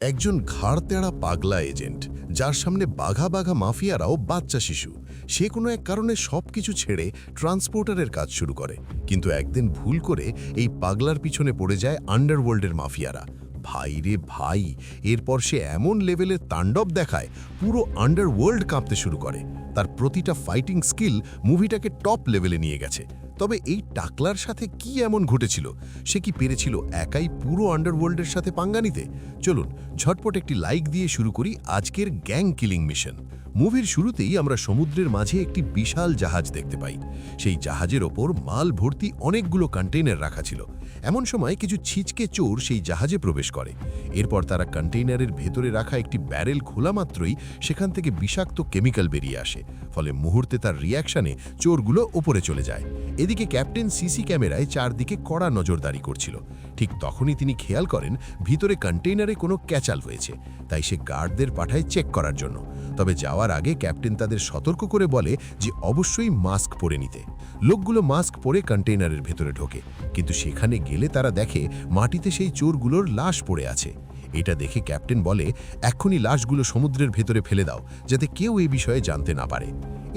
একজন ঘাড় তেড়া পাগলা এজেন্ট, যার সামনে বাঘা বাঘা মাফিয়ারাও বাচ্চা শিশু। সে কোনো এক কারণে সবকিছু ছেড়ে ট্রান্সপোর্টারের কাজ শুরু করে, কিন্তু একদিন ভুল করে এই পাগলার পিছনে পড়ে যায় আন্ডারওয়ার্ল্ডের মাফিয়ারা। ভাই রে ভাই, এরপর সে এমন লেভেলের তাণ্ডব দেখায় পুরো আন্ডারওয়ার্ল্ড কাঁপতে শুরু করে। তার প্রতিটা ফাইটিং স্কিল মুভিটাকে টপ লেভেলে নিয়ে গেছে। তবে এই টাকলার সাথে কি এমন ঘটেছিল? সে কি পেরেছিল একাই পুরো আন্ডারওয়ার্ল্ডের সাথে পাঙ্গা নিতে? চলুন ঝটপট একটি লাইক দিয়ে শুরু করি আজকের গ্যাং কিলিং মিশন। মুভির শুরুতেই আমরা সমুদ্রের মাঝে একটি বিশাল জাহাজ দেখতে পাই। সেই জাহাজের ওপর মাল ভর্তি অনেকগুলো কন্টেইনার রাখা ছিল। এমন সময় কিছু ছিচকে চোর সেই জাহাজে প্রবেশ করে। এরপর তারা কন্টেইনারের ভেতরে রাখা একটি ব্যারেল খোলা মাত্রই সেখান থেকে বিষাক্ত কেমিক্যাল বেরিয়ে আসে। ফলে মুহূর্তে তার রিয়াকশনে চোরগুলো ওপরে চলে যায়। এদিকে ক্যাপ্টেন সিসি ক্যামেরায় চারদিকে কড়া নজরদারি করছিল। ঠিক তখনই তিনি খেয়াল করেন ভিতরে কন্টেইনারে কোনো ক্যাচাল হয়েছে। তাই সে গার্ডদের পাঠায় চেক করার জন্য। তবে যাওয়ার আগে ক্যাপ্টেন তাদের সতর্ক করে বলে যে অবশ্যই মাস্ক পরে নিতে। লোকগুলো মাস্ক পরে কন্টেইনারের ভেতরে ঢোকে, কিন্তু সেখানে গেলে তারা দেখে মাটিতে সেই চোরগুলোর লাশ পড়ে আছে। এটা দেখে ক্যাপ্টেন বলে, এক্ষুনি লাশগুলো সমুদ্রের ভেতরে ফেলে দাও, যাতে কেউ এই বিষয়ে জানতে না পারে।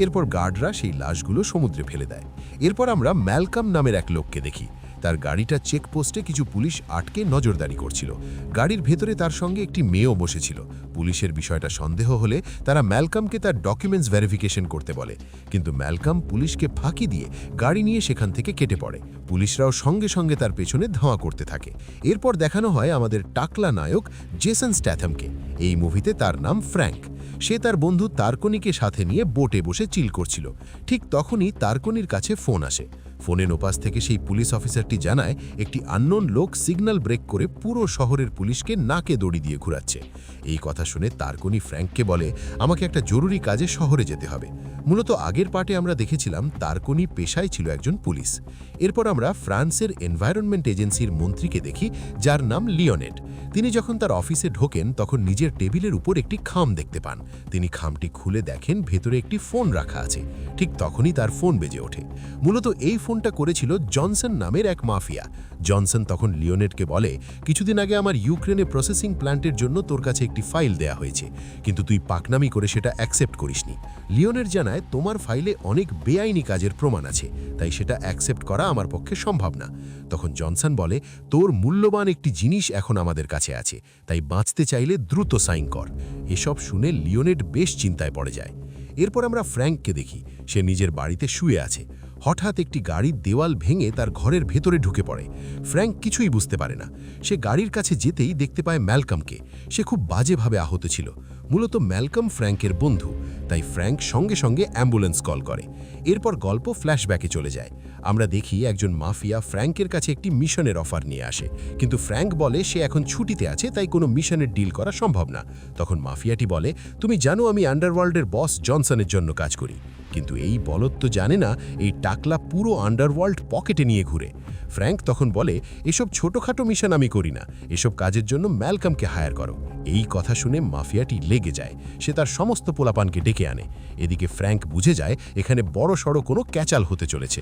এরপর গার্ডরা সেই লাশগুলো সমুদ্রে ফেলে দেয়। এরপর আমরা ম্যালকম নামের এক লোককে দেখি। তার গাড়িটা চেকপোস্টে কিছু পুলিশ আটকে নজরদারি করছিল। গাড়ির ভেতরে তার সঙ্গে একটি মেয়েও বসেছিল। পুলিশের বিষয়টা সন্দেহ হলে তারা ম্যালকমকে তার ডকুমেন্টস ভেরিফিকেশন করতে বলে, কিন্তু ম্যালকম পুলিশকে ফাঁকি দিয়ে গাড়ি নিয়ে সেখান থেকে কেটে পড়ে। পুলিশরাও সঙ্গে সঙ্গে তার পেছনে ধাওয়া করতে থাকে। এরপর দেখানো হয় আমাদের টাকলা নায়ক জেসন স্ট্যাথামকে। এই মুভিতে তার নাম ফ্র্যাঙ্ক। সে তার বন্ধু তারকনিকে সাথে নিয়ে বোটে বসে চিল করছিল। ঠিক তখনই তারকনির কাছে ফোন আসে। ফোনের ওপাশ থেকে সেই পুলিশ অফিসারটি জানায় একটি আননোন লোক সিগন্যাল ব্রেক করে পুরো শহরের পুলিশকে নাকে দড়ি দিয়ে ঘুরাচ্ছে। এই কথা শুনে তারকনি ফ্র্যাঙ্ককে বলে, আমাকে একটা জরুরি কাজে শহরে যেতে হবে। মূলত আগের পার্টে আমরা দেখেছিলাম তারকনি পেশায় ছিল একজন পুলিশ। এরপর আমরা ফ্রান্সের এনভায়রনমেন্ট এজেন্সির মন্ত্রীকে দেখি, যার নাম লিওনেড। তিনি যখন তার অফিসে ঢোকেন তখন নিজের টেবিলের উপর একটি খাম দেখতে পান। তিনি খামটি খুলে দেখেন ভেতরে একটি ফোন রাখা আছে। ঠিক তখনই তার ফোন বেজে ওঠে। মূলত এই ফোনটা করেছিল জনসন নামের এক মাফিয়া। জনসন তখন লিওনেডকে বলে, কিছুদিন আগে আমার ইউক্রেনে প্রসেসিং প্ল্যান্টের জন্য তোর কাছে একটি ফাইল দেয়া হয়েছে, কিন্তু তুই পাকনামি করে সেটা অ্যাকসেপ্ট করিসনি। লিওনেড জানায়, তোমার ফাইলে অনেক বেআইনি কাজের প্রমাণ আছে, তাই সেটা অ্যাকসেপ্ট করা আমার পক্ষে সম্ভব না। তখন জনসন বলে, তোর মূল্যবান একটি জিনিস এখন আমাদের কাছে আছে, তাই বাঁচতে চাইলে দ্রুত সাইন কর। এসব শুনে লিওনেড বেশ চিন্তায় পড়ে যায়। এরপর আমরা ফ্র্যাঙ্ককে দেখি। সে নিজের বাড়িতে শুয়ে আছে। হঠাৎ একটি গাড়ির দেওয়াল ভেঙে তার ঘরের ভেতরে ঢুকে পড়ে। ফ্র্যাঙ্ক কিছুই বুঝতে পারে না। সে গাড়ির কাছে যেতেই দেখতে পায় ম্যালকমকে। সে খুব বাজেভাবে আহত ছিল। মূলত ম্যালকম ফ্র্যাঙ্কের বন্ধু, তাই ফ্র্যাঙ্ক সঙ্গে সঙ্গে অ্যাম্বুলেন্স কল করে। এরপর গল্প ফ্ল্যাশব্যাকে চলে যায়। আমরা দেখি একজন মাফিয়া ফ্র্যাঙ্কের কাছে একটি মিশনের অফার নিয়ে আসে, কিন্তু ফ্র্যাঙ্ক বলে সে এখন ছুটিতে আছে, তাই কোনো মিশনের ডিল করা সম্ভব না। তখন মাফিয়াটি বলে, তুমি জানো আমি আন্ডারওয়ার্ল্ডের বস জনসনের জন্য কাজ করি। কিন্তু এই বলদ তো জানে না এই টাকলা পুরো আন্ডারওয়ার্ল্ড পকেটে নিয়ে ঘুরে। ফ্র্যাঙ্ক তখন বলে, এসব ছোটখাটো মিশন আমি করি না, এসব কাজের জন্য ম্যালকমকে হায়ার করো। এই কথা শুনে মাফিয়াটি লেগে যায়। সে তার সমস্ত পোলাপানকে ডেকে আনে। এদিকে ফ্র্যাঙ্ক বুঝে যায় এখানে বড় সড়ো কোনো ক্যাচাল হতে চলেছে।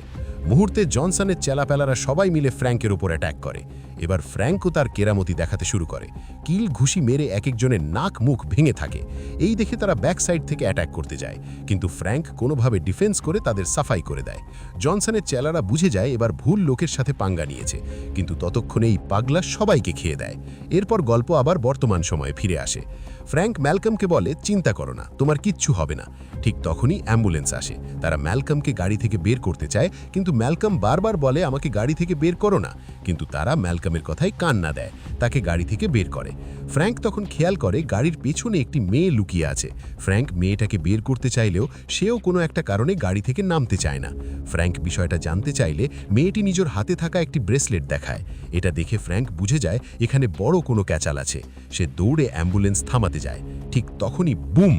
মুহূর্তে জনসনের চেলাপেলারা সবাই মিলে ফ্র্যাঙ্কের উপর অ্যাট্যাক করে। এবার ফ্র্যাঙ্কও তার কেরামতি দেখাতে শুরু করে। কিল ঘুষি মেরে এক একজনের নাক মুখ ভেঙে থাকে। এই দেখে তারা ব্যাক সাইড থেকে অ্যাট্যাক করতে যায়, কিন্তু ফ্র্যাঙ্ক কোনোভাবে ডিফেন্স করে তাদের সাফাই করে দেয়। জনসনের চেলারা বুঝে যায় এবার ভুল লোকের সাথে পাঙ্গা নিয়েছে, কিন্তু ততক্ষণে এই পাগলা সবাইকে খেয়ে দেয়। এরপর গল্প আবার বর্তমান সময়ে ফিরে আসে। ফ্র্যাঙ্ক ম্যালকমকে বলে, চিন্তা করো না, তোমার কিচ্ছু হবে না। ঠিক তখনই অ্যাম্বুলেন্স আসে। তারা ম্যালকমকে গাড়ি থেকে বের করতে চায়, কিন্তু ম্যালকম বারবার বলে আমাকে গাড়ি থেকে বের করো না, কিন্তু তারা ম্যালকমের কথায় কান না দেয়, তাকে গাড়ি থেকে বের করে। ফ্র্যাঙ্ক তখন খেয়াল করে গাড়ির পেছনে একটি মেয়ে লুকিয়ে আছে। ফ্র্যাঙ্ক মেয়েটাকে বের করতে চাইলেও সেও কোনো একটা কারণে গাড়ি থেকে নামতে চায় না। ফ্র্যাঙ্ক বিষয়টা জানতে চাইলে মেয়েটি নিজের হাতে থাকা একটি ব্রেসলেট দেখায়। এটা দেখে ফ্র্যাঙ্ক বুঝে যায় এখানে বড় কোনো ক্যাচাল আছে। সে দৌড়ে অ্যাম্বুলেন্স থামাতে যায়। ঠিক তখনই বুম,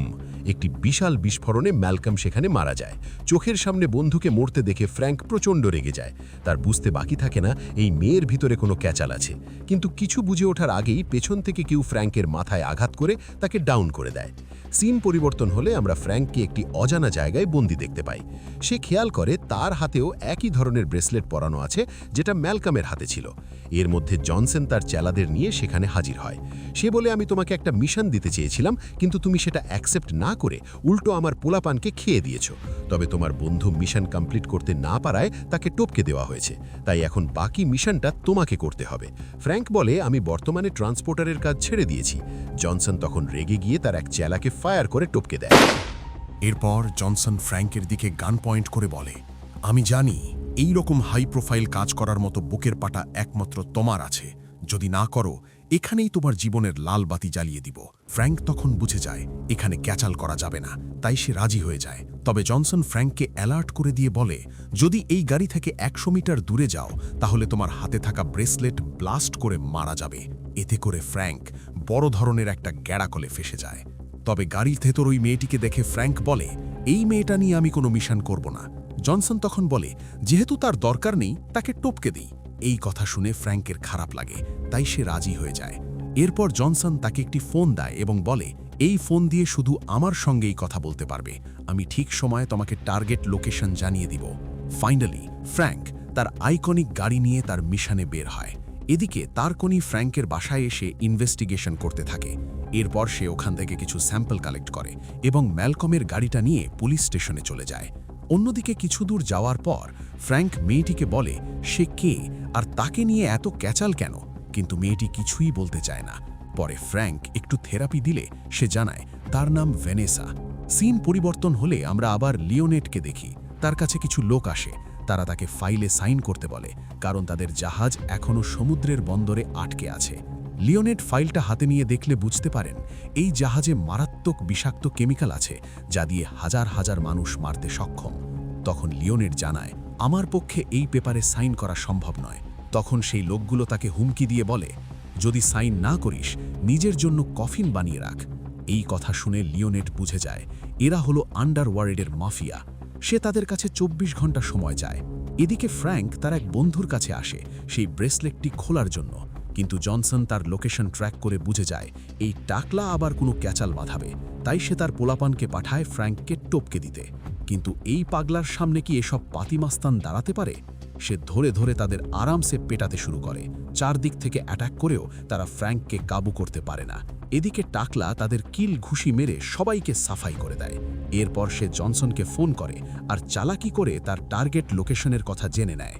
একটি বিশাল বিস্ফোরণে ম্যালকম সেখানে মারা যায়। চোখের সামনে বন্ধুকে মরতে দেখে ফ্র্যাঙ্ক প্রচণ্ড রেগে যায়। তার বুঝতে বাকি থাকে না এই মেয়ের ভিতরে কোনো ক্যাচাল আছে, কিন্তু কিছু বুঝে ওঠার আগেই পেছন থেকে কেউ ফ্র্যাঙ্কের মাথায় আঘাত করে তাকে ডাউন করে দেয়। সিন পরিবর্তন হলে আমরা ফ্র্যাঙ্ককে একটি অজানা জায়গায় বন্দি দেখতে পাই। সে খেয়াল করে তার হাতেও একই ধরনের ব্রেসলেট পরানো আছে যেটা ম্যালকমের হাতে ছিল। এর মধ্যে জনসন তার চেলাদের নিয়ে সেখানে হাজির হয়। সে বলে, আমি তোমাকে একটা মিশন দিতে চেয়েছিলাম, কিন্তু তুমি সেটা অ্যাকসেপ্ট না করে উল্টো আমার পোলাপানকে খেয়ে দিয়েছো। তবে তোমার বন্ধু মিশন কমপ্লিট করতে না পারায় তাকে টপকে দেওয়া হয়েছে, তাই এখন বাকি মিশনটা তোমাকে করতে হবে। ফ্র্যাঙ্ক বলে, আমি বর্তমানে ট্রান্সপোর্টারের কাজ ছেড়ে দিয়েছি। জনসন তখন রেগে গিয়ে তার এক চেলাকে ফায়ার করে টপকে দেয়। এরপর জনসন ফ্র্যাঙ্কের দিকে গান পয়েন্ট করে বলে, আমি জানি এই রকম হাই প্রোফাইল কাজ করার মতো বুকের পাটা একমাত্র তোমার আছে। যদি না করো, এখানেই তোমার জীবনের লাল বাতি জ্বালিয়ে দিব। ফ্র্যাঙ্ক তখন বুঝে যায় এখানে ক্যাচাল করা যাবে না, তাই সে রাজি হয়ে যায়। তবে জনসন ফ্র্যাঙ্ককে অ্যালার্ট করে দিয়ে বলে, যদি এই গাড়ি থেকে 100 মিটার দূরে যাও তাহলে তোমার হাতে থাকা ব্রেসলেট ব্লাস্ট করে মারা যাবে। এতে করে ফ্র্যাঙ্ক বড় ধরনের একটা গ্যাড়াকলে ফেসে যায়। তবে গাড়ির ভেতর ওই মেয়েটিকে দেখে ফ্র্যাঙ্ক বলে, এই মেয়েটা নিয়ে আমি কোনো মিশন করব না। জনসন তখন বলে, যেহেতু তার দরকার নেই তাকে টপকে দিই। এই কথা শুনে ফ্র্যাঙ্কের খারাপ লাগে, তাই সে রাজি হয়ে যায়। এরপর জনসন তাকে একটি ফোন দেয় এবং বলে, এই ফোন দিয়ে শুধু আমার সঙ্গেই কথা বলতে পারবে। আমি ঠিক সময়ে তোমাকে টার্গেট লোকেশন জানিয়ে দিব। ফাইনালি ফ্র্যাঙ্ক তার আইকনিক গাড়ি নিয়ে তার মিশনে বের হয়। এদিকে তারকনি ফ্র্যাঙ্কের বাসায় এসে ইনভেস্টিগেশন করতে থাকে। এরপর সে ওখান থেকে কিছু স্যাম্পল কালেক্ট করে এবং ম্যালকমের গাড়িটা নিয়ে পুলিশ স্টেশনে চলে যায়। অন্যদিকে কিছু দূর যাওয়ার পর ফ্র্যাঙ্ক মেয়েটিকে বলে সে কে আর তাকে নিয়ে এত ক্যাচাল কেন, কিন্তু মেয়েটি কিছুই বলতে চায় না। পরে ফ্র্যাঙ্ক একটু থেরাপি দিলে সে জানায় তার নাম ভেনেসা। সিন পরিবর্তন হলে আমরা আবার লিওনেটকে দেখি। তার কাছে কিছু লোক আসে, তারা তাকে ফাইলে সাইন করতে বলে, কারণ তাদের জাহাজ এখনও সমুদ্রের বন্দরে আটকে আছে। লিওনেট ফাইলটা হাতে নিয়ে দেখলে বুঝতে পারেন এই জাহাজে মারাত্মক বিষাক্ত কেমিক্যাল আছে, যা দিয়ে হাজার হাজার মানুষ মারতে সক্ষম। তখন লিওনেট জানায়, আমার পক্ষে এই পেপারে সাইন করা সম্ভব নয়। তখন সেই লোকগুলো তাকে হুমকি দিয়ে বলে, যদি সাইন না করিস নিজের জন্য কফিন বানিয়ে রাখ। এই কথা শুনে লিওনেট বুঝে যায় এরা হলো আন্ডারওয়ার্ল্ডের মাফিয়া। সে তাদের কাছে 24 ঘন্টা সময় চায়। এদিকে ফ্র্যাঙ্ক তার এক বন্ধুর কাছে আসে সেই ব্রেসলেটটি খোলার জন্য, কিন্তু জনসন তার লোকেশন ট্র্যাক করে বুঝে যায় এই টাকলা আবার কোনো ক্যাচাল বাঁধাবে, তাই সে তার পোলাপানকে পাঠায় ফ্র্যাঙ্ককে টপকে দিতে। কিন্তু এই পাগলার সামনে কি এসব পাতিমাস্তান দাঁড়াতে পারে? সে ধরে ধরে তাদের আরামসে পেটাতে শুরু করে। চারদিক থেকে অ্যাটাক করেও তারা ফ্র্যাঙ্ককে কাবু করতে পারে না। এদিকে টাকলা তাদের কিল ঘুষি মেরে সবাইকে সাফাই করে দেয়। এরপর সে জনসনকে ফোন করে আর চালাকি করে তার টার্গেট লোকেশনের কথা জেনে নেয়।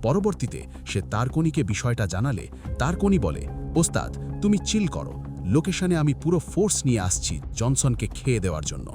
পরবর্তীতে সে তারকনিকে বিষয়টা জানালে তারকনি বলে, ওস্তাদ তুমি চিল করো, লোকেশনে আমি পুরো ফোর্স নিয়ে আসছি জনসনকে খেয়ে দেওয়ার জন্য।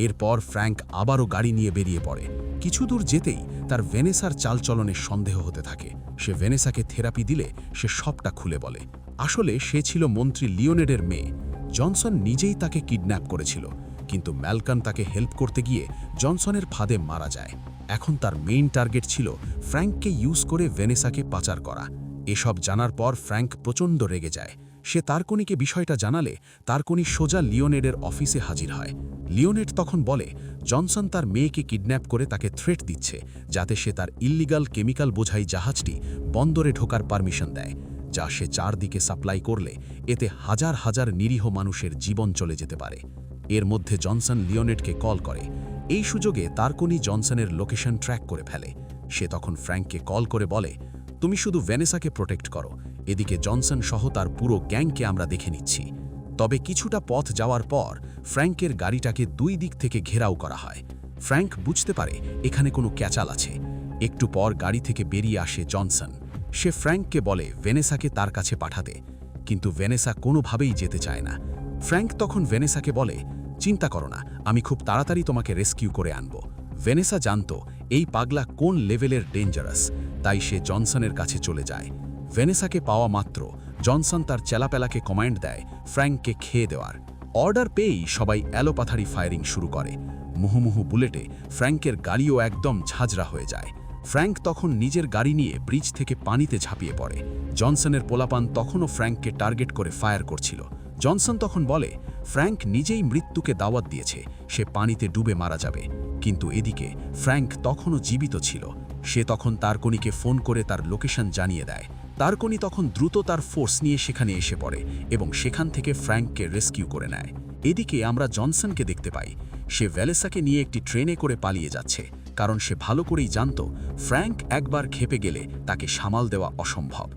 এরপর ফ্র্যাঙ্ক আবারও গাড়ি নিয়ে বেরিয়ে পড়ে। কিছু দূর যেতেই তার ভেনেসার চালচলনের সন্দেহ হতে থাকে। সে ভেনেসাকে থেরাপি দিলে সে সবটা খুলে বলে। আসলে সে ছিল মন্ত্রী লিওনেডের মেয়ে। জনসন নিজেই তাকে কিডন্যাপ করেছিল, কিন্তু ম্যালকন তাকে হেল্প করতে গিয়ে জনসনের ফাঁদে মারা যায়। এখন তার মেইন টার্গেট ছিল ফ্র্যাঙ্ককে ইউজ করে ভেনেসাকে পাচার করা। এসব জানার পর ফ্র্যাঙ্ক প্রচণ্ড রেগে যায়। সে তারকনিকে বিষয়টা জানালে তারকনি সোজা লিওনেডের অফিসে হাজির হয়। লিওনেড তখন বলে জনসন তার মেয়েকে কিডন্যাপ করে তাকে থ্রেট দিচ্ছে, যাতে সে তার ইল্লিগাল কেমিক্যাল বোঝাই জাহাজটি বন্দরে ঢোকার পারমিশন দেয়, যা সে চারদিকে সাপ্লাই করলে এতে হাজার হাজার নিরীহ মানুষের জীবন চলে যেতে পারে। এর মধ্যে জনসন লিওনেডকে কল করে। এই সুযোগে তারকনি জনসনের লোকেশন ট্র্যাক করে ফেলে। সে তখন ফ্র্যাঙ্ককে কল করে বলে, তুমি শুধু ভেনেসাকে প্রোটেক্ট করো, এদিকে জনসন সহ তার পুরো গ্যাংকে আমরা দেখে নিচ্ছি। তবে কিছুটা পথ যাওয়ার পর ফ্র্যাঙ্কের গাড়িটাকে দুই দিক থেকে ঘেরাও করা হয়। ফ্র্যাঙ্ক বুঝতে পারে এখানে কোনো ক্যাচাল আছে। একটু পর গাড়ি থেকে বেরিয়ে আসে জনসন। সে ফ্র্যাঙ্ককে বলে ভেনেসাকে তার কাছে পাঠাতে, কিন্তু ভেনেসা কোনোভাবেই যেতে চায় না। ফ্র্যাঙ্ক তখন ভেনেসাকে বলে, চিন্তা করো না, আমি খুব তাড়াতাড়ি তোমাকে রেস্কিউ করে আনব। ভেনেসা জানত এই পাগলা কোন লেভেলের ডেঞ্জারাস, তাই সে জনসনের কাছে চলে যায়। ভেনেসাকে পাওয়া মাত্র জনসন তার চেলাপেলাকে কমান্ড দেয় ফ্র্যাঙ্ককে খেয়ে দেওয়ার। অর্ডার পেয়েই সবাই এলোপাথারি ফায়ারিং শুরু করে। মুহুমুহু বুলেটে ফ্র্যাঙ্কের গাড়িও একদম ঝাঁঝরা হয়ে যায়। ফ্র্যাঙ্ক তখন নিজের গাড়ি নিয়ে ব্রিজ থেকে পানিতে ঝাঁপিয়ে পড়ে। জনসনের পোলাপান তখনও ফ্র্যাঙ্ককে টার্গেট করে ফায়ার করছিল। জনসন তখন বলে, ফ্র্যাঙ্ক নিজেই মৃত্যুকে দাওয়াত দিয়েছে, সে পানিতে ডুবে মারা যাবে। কিন্তু এদিকে ফ্র্যাঙ্ক তখনও জীবিত ছিল। সে তখন তারকনিকে ফোন করে তার লোকেশন জানিয়ে দেয়। তারকনি তখন দ্রুত তার ফোর্স নিয়ে সেখানে এসে পড়ে এবং সেখান থেকে ফ্র্যাঙ্ককে রেস্কিউ করে নেয়। এদিকে আমরা জনসনকে দেখতে পাই। সে ভ্যালেসাকে নিয়ে একটি ট্রেনে করে পালিয়ে যাচ্ছে, কারণ সে ভালো করেই জানত ফ্র্যাঙ্ক একবার খেপে গেলে তাকে সামাল দেওয়া অসম্ভব।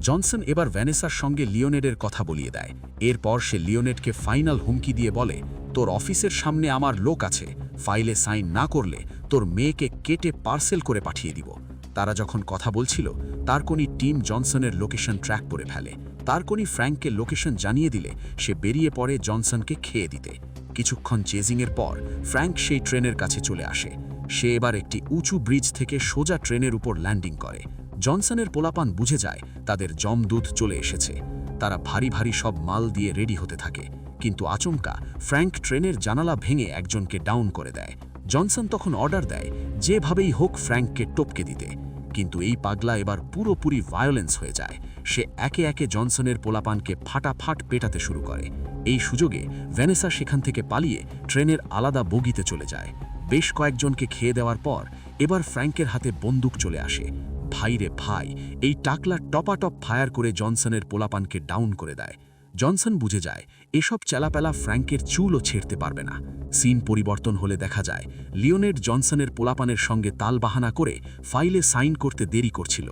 জনসন এবার ভ্যানেসার সঙ্গে লিওনেডের কথা বলিয়ে দেয়। এরপর সে লিওনেডকে ফাইনাল হুমকি দিয়ে বলে, তোর অফিসের সামনে আমার লোক আছে, ফাইলে সাইন না করলে তোর মেয়েকে কেটে পার্সেল করে পাঠিয়ে দিব। তারা যখন কথা বলছিল, তারকনি টিম জনসনের লোকেশন ট্র্যাক করে ফেলে। তারকনি ফ্র্যাঙ্ককে লোকেশন জানিয়ে দিলে সে বেরিয়ে পড়ে জনসনকে খেয়ে দিতে। কিছুক্ষণ চেজিংয়ের পর ফ্র্যাঙ্ক সেই ট্রেনের কাছে চলে আসে। সে এবার একটি উঁচু ব্রিজ থেকে সোজা ট্রেনের উপর ল্যান্ডিং করে। জনসনের পোলাপান বুঝে যায় তাদের জমদূত চলে এসেছে। তারা ভারী ভারী সব মাল দিয়ে রেডি হতে থাকে, কিন্তু আচমকা ফ্র্যাঙ্ক ট্রেনের জানালা ভেঙে একজনকে ডাউন করে দেয়। জনসন তখন অর্ডার দেয় যেভাবেই হোক ফ্র্যাঙ্ককে টপকে দিতে, কিন্তু এই পাগলা এবার পুরোপুরি ভায়োলেন্স হয়ে যায়। সে একে একে জনসনের পোলাপানকে ফাটাফাট পেটাতে শুরু করে। এই সুযোগে ভ্যানেসা সেখান থেকে পালিয়ে ট্রেনের আলাদা বগিতে চলে যায়। বেশ কয়েকজনকে খেয়ে দেওয়ার পর এবার ফ্র্যাঙ্কের হাতে বন্দুক চলে আসে। ভাইরে ভাই, এই টাকলা টপাটপ ফায়ার করে জনসনের পোলাপানকে ডাউন করে দেয়। জনসন বুঝে যায় এসব চেলাপেলা ফ্র্যাঙ্কের চুলও ছেড়তে পারবে না। সিন পরিবর্তন হলে দেখা যায় লিওনেড জনসনের পোলাপানের সঙ্গে তালবাহানা করে ফাইলে সাইন করতে দেরি করছিল।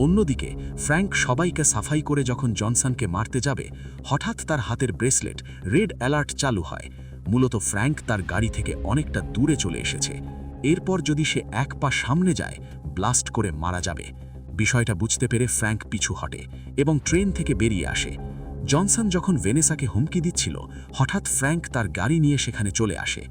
অন্যদিকে ফ্র্যাঙ্ক সবাইকে সাফাই করে যখন জনসনকে মারতে যাবে, হঠাৎ তার হাতের ব্রেসলেট রেড অ্যালার্ট চালু হয়। মূলত ফ্র্যাঙ্ক তার গাড়ি থেকে অনেকটা দূরে চলে এসেছে। এরপর যদি সে এক পা সামনে যায়, ব্লাস্ট করে মারা যাবে। বিষয়টা বুঝতে পেরে ফ্র্যাঙ্ক পিছু হটে এবং ট্রেন থেকে বেরিয়ে আসে। জনসন যখন ভেনেসাকে হুমকি দিচ্ছিল, হঠাৎ ফ্র্যাঙ্ক তার গাড়ি নিয়ে সেখানে চলে আসে।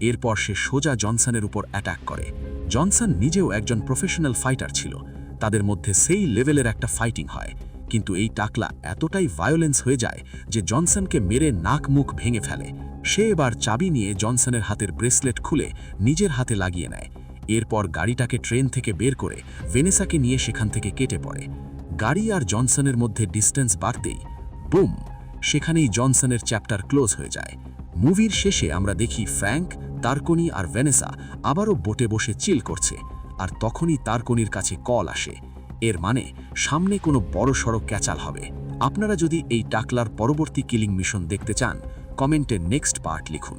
এরপর সে সোজা জনসনের উপর অ্যাটাক করে। জনসন নিজেও একজন প্রফেশনাল ফাইটার ছিল, তাদের মধ্যে সেই লেভেলের একটা ফাইটিং হয়। কিন্তু এই টাকলা এতটাই ভায়োলেন্স হয়ে যায় যে জনসনকে মেরে নাক মুখ ভেঙে ফেলে। সে এবার চাবি নিয়ে জনসনের হাতের ব্রেসলেট খুলে নিজের হাতে লাগিয়ে নেয়। এরপর গাড়িটাকে ট্রেন থেকে বের করে ভেনেসাকে নিয়ে সেখান থেকে কেটে পড়ে। গাড়ি আর জনসনের মধ্যে ডিস্টেন্স বাড়তেই বুম, সেখানেই জনসনের চ্যাপ্টার ক্লোজ হয়ে যায়। মুভির শেষে আমরা দেখি ফ্র্যাঙ্ক, তারকনি আর ভেনেসা আবারও বোটে বসে চিল করছে, আর তখনই তারকনির কাছে কল আসে। এর মানে সামনে কোনো বড়সড় ক্যাচাল হবে। আপনারা যদি এই টাকলার পরবর্তী কিলিং মিশন দেখতে চান, কমেন্টে নেক্সট পার্ট লিখুন।